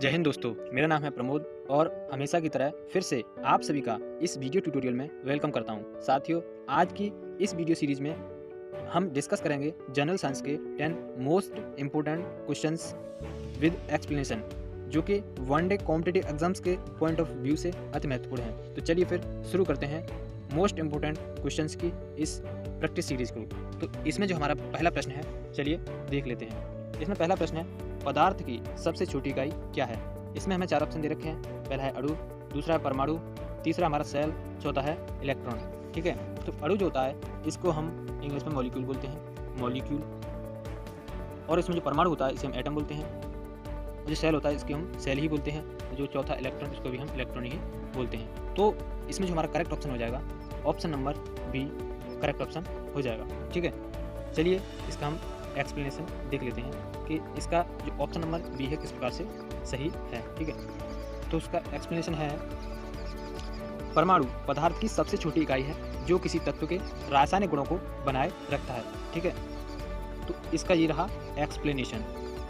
जय हिंद दोस्तों, मेरा नाम है प्रमोद और हमेशा की तरह फिर से आप सभी का इस वीडियो ट्यूटोरियल में वेलकम करता हूं। साथियों, आज की इस वीडियो सीरीज में हम डिस्कस करेंगे जनरल साइंस के 10 most important questions with explanation, जो कि वन डे कॉम्पिटिटिव एग्जाम्स के पॉइंट ऑफ व्यू से अति महत्वपूर्ण हैं। तो चलिए फिर शुरू करते हैं मोस्ट इम्पोर्टेंट क्वेश्चंस की इस प्रैक्टिस सीरीज को। तो इसमें जो हमारा पहला प्रश्न है, चलिए देख लेते हैं। इसमें पहला प्रश्न है, पदार्थ की सबसे छोटी इकाई क्या है। इसमें हमें 4 ऑप्शन दे रखे हैं। पहला है अणु, दूसरा है परमाणु, तीसरा हमारा सेल, चौथा है इलेक्ट्रॉन। ठीक है, तो अणु जो होता है इसको हम इंग्लिश में मॉलिक्यूल बोलते हैं, मॉलिक्यूल। और इसमें जो परमाणु होता है इसे हम एटम बोलते हैं, और जो सेल होता है इसके हम सेल ही बोलते हैं। जो चौथा इलेक्ट्रॉन, इसको भी हम इलेक्ट्रॉन ही बोलते हैं। तो इसमें जो हमारा करेक्ट ऑप्शन हो जाएगा, option number B correct option हो जाएगा। ठीक है, चलिए इसका हम एक्सप्लेनेशन देख लेते हैं कि इसका जो ऑप्शन नंबर बी है किस प्रकार से सही है। ठीक है, तो उसका एक्सप्लेनेशन है, परमाणु पदार्थ की सबसे छोटी इकाई है जो किसी तत्व के रासायनिक गुणों को बनाए रखता है। ठीक है, तो इसका ये रहा एक्सप्लेनेशन।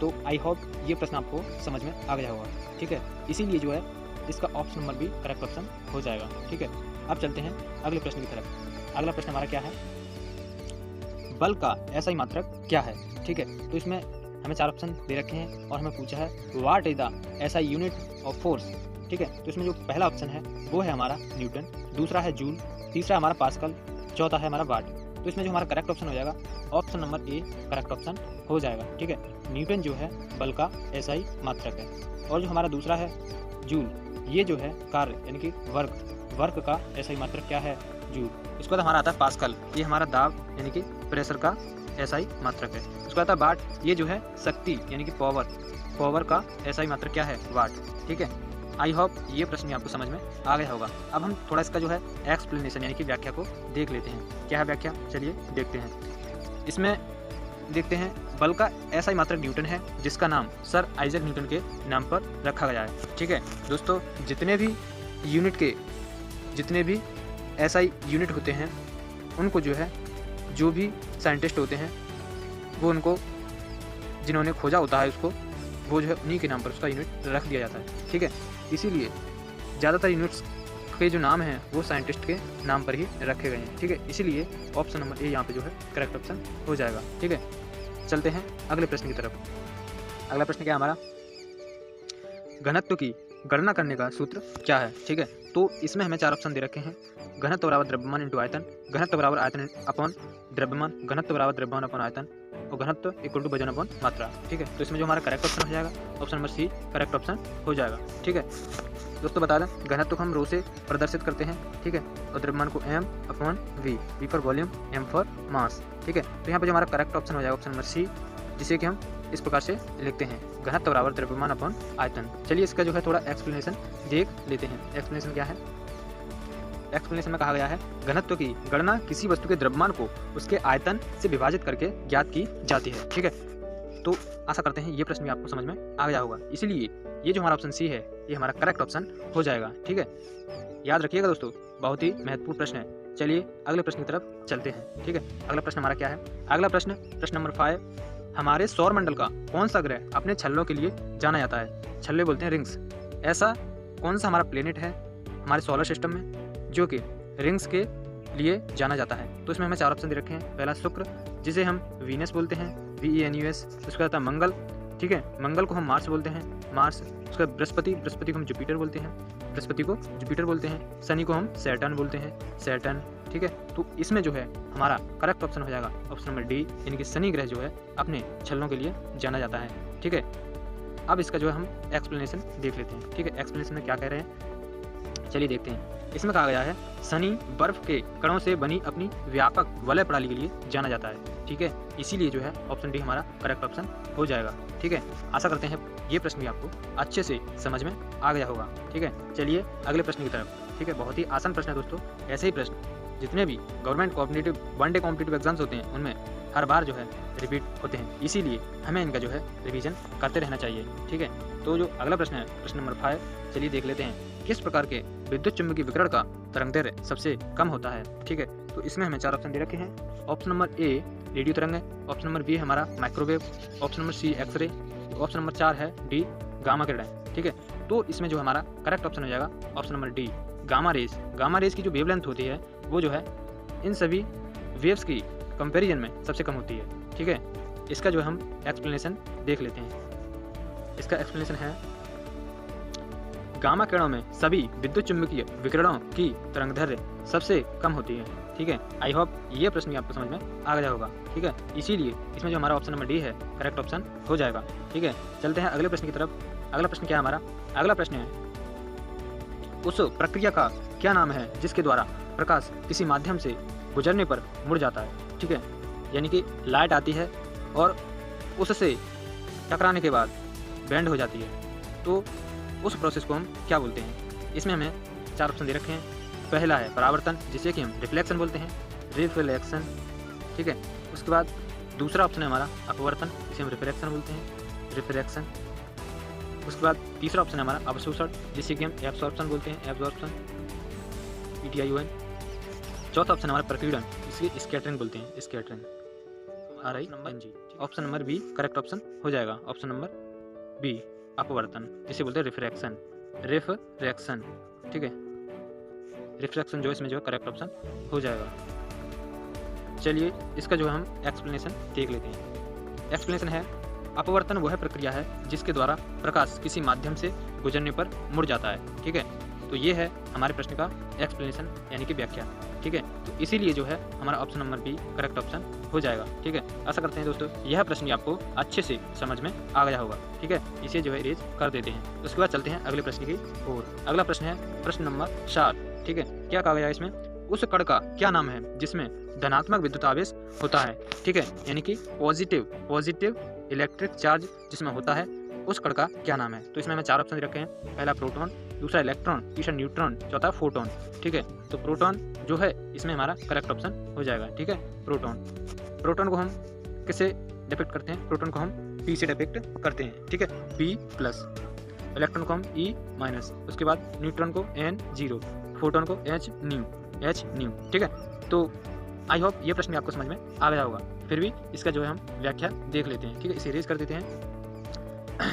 तो आई होप ये प्रश्न आपको समझ में आ गया होगा। ठीक है, इसीलिए जो है इसका option number B correct option हो जाएगा। ठीक है, अब चलते हैं अगले प्रश्न की तरफ। अगला प्रश्न हमारा क्या है, बल का एसआई मात्रक क्या है। ठीक है, तो इसमें हमें 4 ऑप्शन दे रखे हैं और हमें पूछा है what is the SI unit of force. ठीक है, तो इसमें जो पहला ऑप्शन है वो है हमारा न्यूटन, दूसरा है जूल, तीसरा हमारा पास्कल, चौथा है हमारा वाट। तो इसमें जो हमारा करेक्ट ऑप्शन हो जाएगा, option number A correct option हो जाएगा। ठीक है, न्यूटन जो है बल का एसआई मात्रक है, और जो हमारा दूसरा है जूल, ये जो है कार्य यानी कि वर्क का एसआई मात्रक क्या है, जूल। उसके बाद हमारा आता है पास्कल, ये हमारा दाब यानी कि प्रेशर का एसआई मात्रक है। उसके बाद आता है वाट, ये जो है शक्ति यानी कि पावर का एसआई मात्रक क्या है, वाट। ठीक है, आई होप ये प्रश्न आपको समझ में आ गया होगा। अब हम थोड़ा इसका जो है एक्सप्लेनेशन यानी कि व्याख्या को देख लेते हैं। क्या है व्याख्या, चलिए देखते हैं। इसमें देखते हैं, बल का एसआई मात्रक न्यूटन है, जिसका नाम सर आइजैक न्यूटन के नाम पर रखा गया है। ठीक है दोस्तों, जितने भी एसआई यूनिट होते हैं उनको जो है, जो भी साइंटिस्ट होते हैं वो उनको जिन्होंने खोजा होता है उसको, वो जो है उन्हीं के नाम पर उसका यूनिट रख दिया जाता है। ठीक है, इसीलिए ज़्यादातर यूनिट्स के जो नाम हैं वो साइंटिस्ट के नाम पर ही रखे गए हैं। ठीक है, इसीलिए ऑप्शन नंबर ए यहाँ पे जो है करेक्ट ऑप्शन हो जाएगा। ठीक है, चलते हैं अगले प्रश्न की तरफ। अगला प्रश्न क्या है हमारा, घनत्व की गणना करने का सूत्र क्या है। ठीक है, तो इसमें हमें 4 ऑप्शन दे रखे हैं। घनत्व बराबर द्रव्यमान इंटू आयतन, घनत्व बराबर आयतन अपॉन द्रव्यमान, घनत्व बराबर द्रव्यमान अपॉन आयतन, और घनत्व इक्वल टू वजन अपॉन मात्रा। ठीक है, तो इसमें जो हमारा करेक्ट ऑप्शन हो जाएगा, option number C correct option हो जाएगा। ठीक है दोस्तों, बता दें घनत्व को हम रो से प्रदर्शित करते हैं। ठीक है, और द्रव्यमान को M upon V for volume, M for mass. ठीक है, तो यहाँ पर जो हमारा करेक्ट ऑप्शन हो जाएगा ऑप्शन नंबर सी, जिसे कि हम इस प्रकार से लिखते हैं, घनत्व बराबर द्रव्यमान अपॉन आयतन। चलिए इसका जो है थोड़ा एक्सप्लेनेशन देख लेते हैं। एक्सप्लेनेशन क्या है, एक्सप्लेनेशन में कहा गया है, घनत्व की गणना किसी वस्तु के द्रव्यमान को उसके आयतन से विभाजित करके ज्ञात की जाती है। ठीक है, तो आशा करते हैं ये प्रश्न भी आपको समझ में आ गया होगा, इसीलिए ये जो हमारा ऑप्शन सी है ये हमारा करेक्ट ऑप्शन हो जाएगा। ठीक है, याद रखिएगा दोस्तों, बहुत ही महत्वपूर्ण प्रश्न है। चलिए अगले प्रश्न की तरफ चलते हैं। ठीक है, अगला प्रश्न हमारा क्या है, अगला प्रश्न नंबर 5, हमारे सौर मंडल का कौन सा ग्रह अपने छल्लों के लिए जाना जाता है। छल्ले बोलते हैं रिंग्स। ऐसा कौन सा हमारा प्लेनेट है हमारे सोलर सिस्टम में जो कि रिंग्स के लिए जाना जाता है। तो इसमें हमें 4 ऑप्शन दे रखे हैं। पहला शुक्र, जिसे हम वीनस बोलते हैं, VENUS। उसके बाद मंगल, ठीक है, मंगल को हम मार्स बोलते हैं, मार्स। उसके बाद बृहस्पति को हम जुपिटर बोलते हैं, शनि को हम सैटर्न बोलते हैं, सैटर्न। ठीक है, तो इसमें जो है हमारा करेक्ट ऑप्शन हो जाएगा ऑप्शन नंबर डी, यानी कि शनि ग्रह जो है अपने छल्लों के लिए जाना जाता है। ठीक है, अब इसका जो है हम एक्सप्लेनेशन देख लेते हैं। ठीक है, एक्सप्लेनेशन में क्या कह रहे हैं, चलिए देखते हैं। इसमें कहा गया है, शनि बर्फ के कणों से बनी अपनी व्यापक वलय प्रणाली के लिए जाना जाता है। ठीक है, इसीलिए जो है ऑप्शन डी हमारा करेक्ट ऑप्शन हो जाएगा। ठीक है, आशा करते हैं ये प्रश्न भी आपको अच्छे से समझ में आ गया होगा। ठीक है, चलिए अगले प्रश्न की तरफ। ठीक है, बहुत ही आसान प्रश्न है दोस्तों। ऐसे ही प्रश्न जितने भी government competitive one day competitive exams होते हैं उनमें हर बार जो है रिपीट होते हैं, इसीलिए हमें इनका जो है रिवीजन करते रहना चाहिए। ठीक है, तो जो अगला प्रश्न है प्रश्न नंबर 5, चलिए देख लेते हैं। किस प्रकार के विद्युत चुम्बकीय विकिरण का तरंगदैर्घ्य सबसे कम होता है। ठीक है, तो इसमें हमें 4 ऑप्शन दे रखे हैं। ऑप्शन नंबर ए रेडियो तरंग है, ऑप्शन नंबर बी हमारा microwave, option number C x-ray, option number 4 है डी गामा किरण। ठीक है। तो इसमें जो हमारा करेक्ट ऑप्शन हो जाएगा option number D, gamma rays. Gamma rays की जो वेवलेंथ होती है वो जो है इन सभी वेव्स की कंपैरिजन में सबसे कम होती है, ठीक है। इसका जो हम एक्सप्लेनेशन देख लेते हैं। इसका एक्सप्लेनेशन है गामा किरणों में सभी विद्युत चुम्बकीय विकिरणों की तरंगदैर्घ्य सबसे कम होती है, ठीक है। आई होप ये प्रश्न भी आपको समझ में आ गया होगा, ठीक है। इसीलिए इसमें जो हमारा ऑप्शन नंबर डी है करेक्ट ऑप्शन हो जाएगा, ठीक है। चलते हैं अगले प्रश्न की तरफ। अगला प्रश्न क्या है हमारा? अगला प्रश्न है उस प्रक्रिया का क्या नाम है जिसके द्वारा प्रकाश किसी माध्यम से गुजरने पर मुड़ जाता है, ठीक है। यानी कि लाइट आती है और उससे टकराने के बाद बेंड हो जाती है, तो उस प्रोसेस को हम क्या बोलते हैं? इसमें हमें 4 ऑप्शन दे रखे हैं। पहला है परावर्तन, जिसे कि हम रिफ्लेक्शन बोलते हैं, रिफ्लेक्शन, ठीक है। उसके बाद दूसरा ऑप्शन है हमारा अपवर्तन, जिसे हम रिफ्रैक्शन बोलते हैं, रिफ्रैक्शन। उसके बाद तीसरा ऑप्शन है हमारा अवशोषण, जिसे कि हम एब्सॉर्प्शन बोलते हैं, एब्सॉर्प्शन, PTION। चौथा ऑप्शन हमारा प्रकीर्णन, जिसे स्कैटरिंग बोलते हैं, scattering, RING। Option number B correct option हो जाएगा। ऑप्शन नंबर बी अपवर्तन, जिसे बोलते हैं रिफ्रैक्शन, रिफ्रैक्शन, ठीक है। रिफ्रैक्शन जो इसमें जो है करेक्ट ऑप्शन हो जाएगा। चलिए इसका जो है हम एक्सप्लेनेशन देख लेते हैं। एक्सप्लेनेशन है अपवर्तन वह प्रक्रिया है जिसके द्वारा प्रकाश किसी माध्यम से गुजरने पर मुड़ जाता है, ठीक है। तो ये है हमारे प्रश्न का एक्सप्लेनेशन यानी कि व्याख्या, ठीक है। तो इसीलिए जो है हमारा option number B correct option हो जाएगा, ठीक है। आशा करते हैं दोस्तों यह प्रश्न आपको अच्छे से समझ में आ गया होगा, ठीक है। इसे जो है इरेज कर देते हैं। उसके बाद चलते हैं अगले प्रश्न की ओर। अगला प्रश्न है प्रश्न नंबर 7, ठीक है। क्या कहा गया है इसमें? उस कण का क्या नाम है जिसमें धनात्मक विद्युत आवेश होता है, ठीक है। यानी कि पॉजिटिव इलेक्ट्रिक चार्ज जिसमें होता है, उस कण का क्या नाम है? तो इसमें हमें 4 ऑप्शन रखे हैं। पहला प्रोटॉन, दूसरा इलेक्ट्रॉन, तीसरा न्यूट्रॉन, चौथा फोटोन, ठीक है। तो प्रोटॉन जो है इसमें हमारा करेक्ट ऑप्शन हो जाएगा, ठीक है। प्रोटॉन को हम किससे डिपिक्ट करते हैं? प्रोटॉन को हम P से डिपिक्ट करते हैं, ठीक है, P+। इलेक्ट्रॉन को हम E-, उसके बाद न्यूट्रॉन को N0, फोटोन को H न्यू, ठीक है। तो आई होप ये प्रश्न आपको समझ में आ गया होगा। फिर भी इसका जो है हम व्याख्या देख लेते हैं, ठीक है। इसे इरेज कर देते हैं।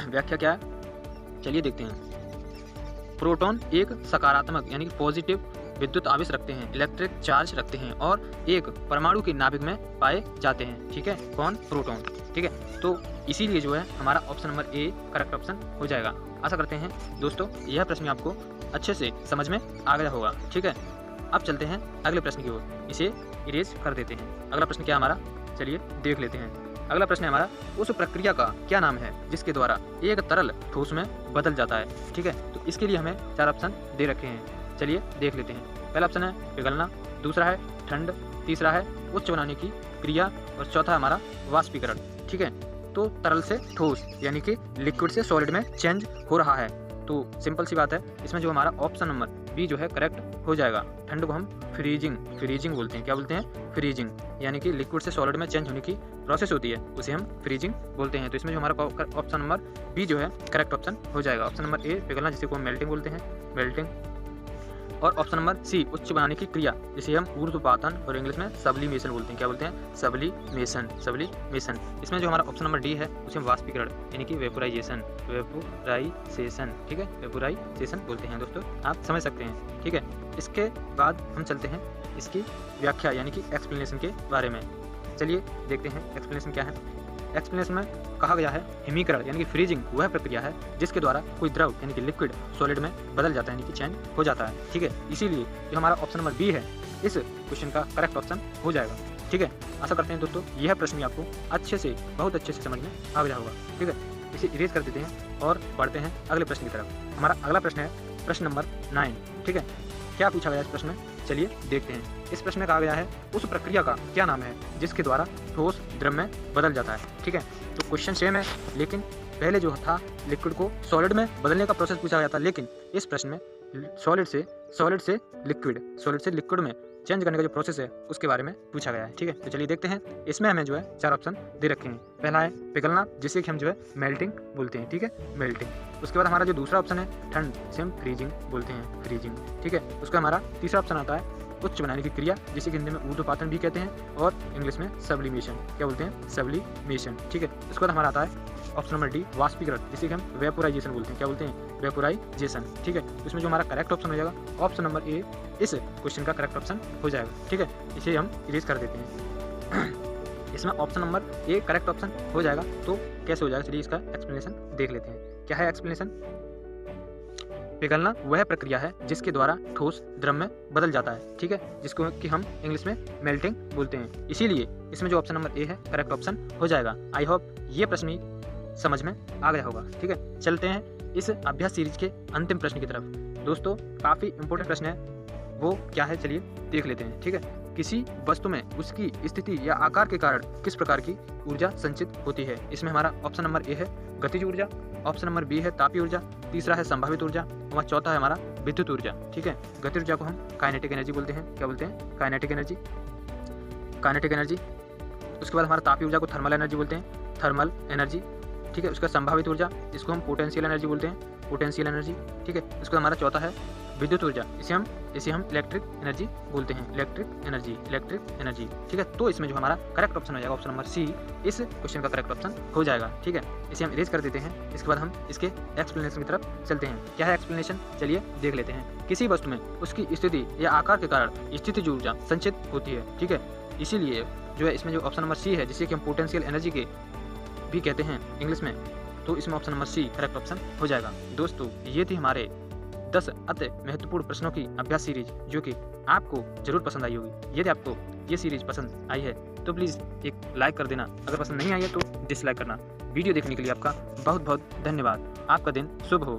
व्याख्या क्या है चलिए देखते हैं। प्रोटॉन एक सकारात्मक यानी कि पॉजिटिव विद्युत आवेश रखते हैं, इलेक्ट्रिक चार्ज रखते हैं और एक परमाणु की नाभिक में पाए जाते हैं, ठीक है। कौन? प्रोटॉन, ठीक है। तो इसीलिए जो है हमारा option number A correct option हो जाएगा। आशा करते हैं दोस्तों यह प्रश्न आपको अच्छे से समझ में आ गया होगा, ठीक है। अब चलते हैं अगले प्रश्न की ओर, इसे इरेज कर देते हैं। अगला प्रश्न क्या हमारा चलिए देख लेते हैं। अगला प्रश्न है हमारा उस प्रक्रिया का क्या नाम है जिसके द्वारा एक तरल ठोस में बदल जाता है, ठीक है। तो इसके लिए हमें 4 ऑप्शन दे रखे हैं, चलिए देख लेते हैं। पहला ऑप्शन है पिघलना, दूसरा है ठंड, तीसरा है उच्च बनाने की क्रिया और चौथा हमारा वाष्पीकरण, ठीक है। तो तरल से ठोस यानी कि लिक्विड से सॉलिड में चेंज हो रहा है, तो सिंपल सी बात है। इसमें जो हमारा ऑप्शन नंबर बी जो है करेक्ट हो जाएगा। ठंड को हम फ्रीजिंग बोलते हैं। क्या बोलते हैं? फ्रीजिंग, यानी कि लिक्विड से सॉलिड में चेंज होने की प्रोसेस होती है, उसे हम फ्रीजिंग बोलते हैं। तो इसमें जो हमारा ऑप्शन नंबर बी जो है करेक्ट ऑप्शन हो जाएगा। ऑप्शन नंबर ए पिघलना, जिसे को हम मेल्टिंग बोलते हैं, मेल्टिंग। और ऑप्शन नंबर सी उच्च बनाने की क्रिया, जिसे हम ऊर्ध्वपातन और इंग्लिश में सब्लिमेशन बोलते हैं। क्या बोलते हैं? सब्लिमेशन। इसमें जो हमारा ऑप्शन नंबर डी है उसे हम वाष्पीकरण यानी कि वेपोराइजेशन, ठीक है, वेपोराइजेशन बोलते हैं दोस्तों, आप समझ सकते हैं, ठीक है। इसके बाद हम चलते हैं इसकी व्याख्या यानी कि एक्सप्लेनेशन के बारे में। चलिए देखते हैं एक्सप्लेनेशन क्या है। एक्सप्लेनेशन में कहा गया है हिमीकरण यानी कि फ्रीजिंग वह प्रक्रिया है जिसके द्वारा कोई द्रव यानी कि लिक्विड सॉलिड में बदल जाता है यानी कि चेंज हो जाता है, ठीक है। इसीलिए जो हमारा ऑप्शन नंबर बी है इस क्वेश्चन का करेक्ट ऑप्शन हो जाएगा, ठीक है। आशा करते हैं दोस्तों यह प्रश्न आपको बहुत अच्छे से समझ में आ गया होगा, ठीक है। इसे इरेज कर देते हैं और बढ़ते हैं अगले प्रश्न की तरफ। हमारा अगला प्रश्न है प्रश्न नंबर 9, ठीक है। क्या पूछा गया इस प्रश्न में चलिए देखते हैं। इस प्रश्न में कहा गया है उस प्रक्रिया का क्या नाम है जिसके द्वारा ठोस द्रव में बदल जाता है, ठीक है। तो क्वेश्चन सेम है, लेकिन पहले जो था लिक्विड को सॉलिड में बदलने का प्रोसेस पूछा गया था, लेकिन इस प्रश्न में सॉलिड से लिक्विड में चेंज करने का जो प्रोसेस है उसके बारे में पूछा गया है, ठीक है। तो चलिए देखते हैं। इसमें हमें जो है 4 ऑप्शन दे रखे हैं। पहला है पिघलना, जिसे कि हम जो है मेल्टिंग बोलते हैं, ठीक है, मेल्टिंग। उसके बाद हमारा जो दूसरा ऑप्शन है ठंड, जिसे हम फ्रीजिंग बोलते हैं, फ्रीजिंग, ठीक है। उसका हमारा तीसरा ऑप्शन आता है उच्च बनाने की क्रिया, जिसे कि हिंदी में ऊर्ध्वपातन भी कहते हैं और इंग्लिश में सब्लिमेशन। क्या बोलते हैं? सब्लिमेशन, ठीक है। उसके बाद हमारा आता है ऑप्शन नंबर डी वाष्पीकरण, जिसे कि हम वेपोराइजेशन बोलते हैं। क्या बोलते हैं? वेपोराइजेशन। ठीक है, इसमें जो हमारा करेक्ट ऑप्शन हो जाएगा ऑप्शन नंबर ए इस क्वेश्चन का करेक्ट ऑप्शन हो जाएगा। ठीक है, इसे हम इरेज कर देते हैं। इसमें option number A correct option हो जाएगा। तो कैसे हो जाएगा, चलिए इसका एक्सप्लेनेशन देख लेते हैं। क्या है एक्सप्लेनेशन? पिघलना वह प्रक्रिया है जिसके द्वारा ठोस द्रव में बदल जाता है। ठीक है, जिसको कि हम इंग्लिश में मेल्टिंग बोलते हैं। इसीलिए इसमें जो ऑप्शन नंबर ए है करेक्ट ऑप्शन हो जाएगा। आई होप ये प्रश्न समझ में आ गया होगा। ठीक है, चलते हैं इस अभ्यास सीरीज के अंतिम प्रश्न की तरफ। दोस्तों काफ़ी इंपॉर्टेंट प्रश्न है, वो क्या है चलिए देख लेते हैं। ठीक है, किसी वस्तु में उसकी स्थिति या आकार के कारण किस प्रकार की ऊर्जा संचित होती है? इसमें हमारा ऑप्शन नंबर ए है गतिज ऊर्जा, ऑप्शन नंबर बी है तापीय ऊर्जा, तीसरा है संभावित ऊर्जा और चौथा है हमारा विद्युत ऊर्जा। ठीक है, गतिज ऊर्जा को हम काइनेटिक एनर्जी बोलते हैं। क्या बोलते हैं? Kinetic energy. Kinetic energy. उसके बाद हमारा तापीय ऊर्जा को थर्मल एनर्जी बोलते हैं, थर्मल एनर्जी। ठीक है, उसका संभावित ऊर्जा इसको हम पोटेंशियल एनर्जी बोलते हैं, पोटेंशियल एनर्जी। ठीक है, उसका हमारा चौथा है विद्युत ऊर्जा, इसे हम इलेक्ट्रिक एनर्जी बोलते हैं, इलेक्ट्रिक एनर्जी, इलेक्ट्रिक एनर्जी। ठीक है, तो इसमें जो हमारा करेक्ट ऑप्शन हो जाएगा ऑप्शन नंबर सी इस क्वेश्चन का करेक्ट ऑप्शन हो जाएगा। ठीक है, इसे हम इरेज कर देते हैं। इसके बाद हम इसके एक्सप्लेनेशन की तरफ चलते हैं। क्या है एक्सप्लेनेशन, चलिए देख लेते हैं। किसी वस्तु में उसकी स्थिति या आकार के कारण स्थितिज ऊर्जा संचित होती है। ठीक है, इसीलिए जो है इसमें जो ऑप्शन नंबर सी है, जिसे कि हम पोटेंशियल एनर्जी के भी कहते हैं इंग्लिश में, तो इसमें option number C correct option हो जाएगा। दोस्तों ये थी हमारे 10 अति महत्वपूर्ण प्रश्नों की अभ्यास सीरीज, जो कि आपको जरूर पसंद आई होगी। यदि आपको ये सीरीज पसंद आई है तो प्लीज़ एक लाइक कर देना, अगर पसंद नहीं आई है तो डिसलाइक करना। वीडियो देखने के लिए आपका बहुत बहुत धन्यवाद। आपका दिन शुभ हो।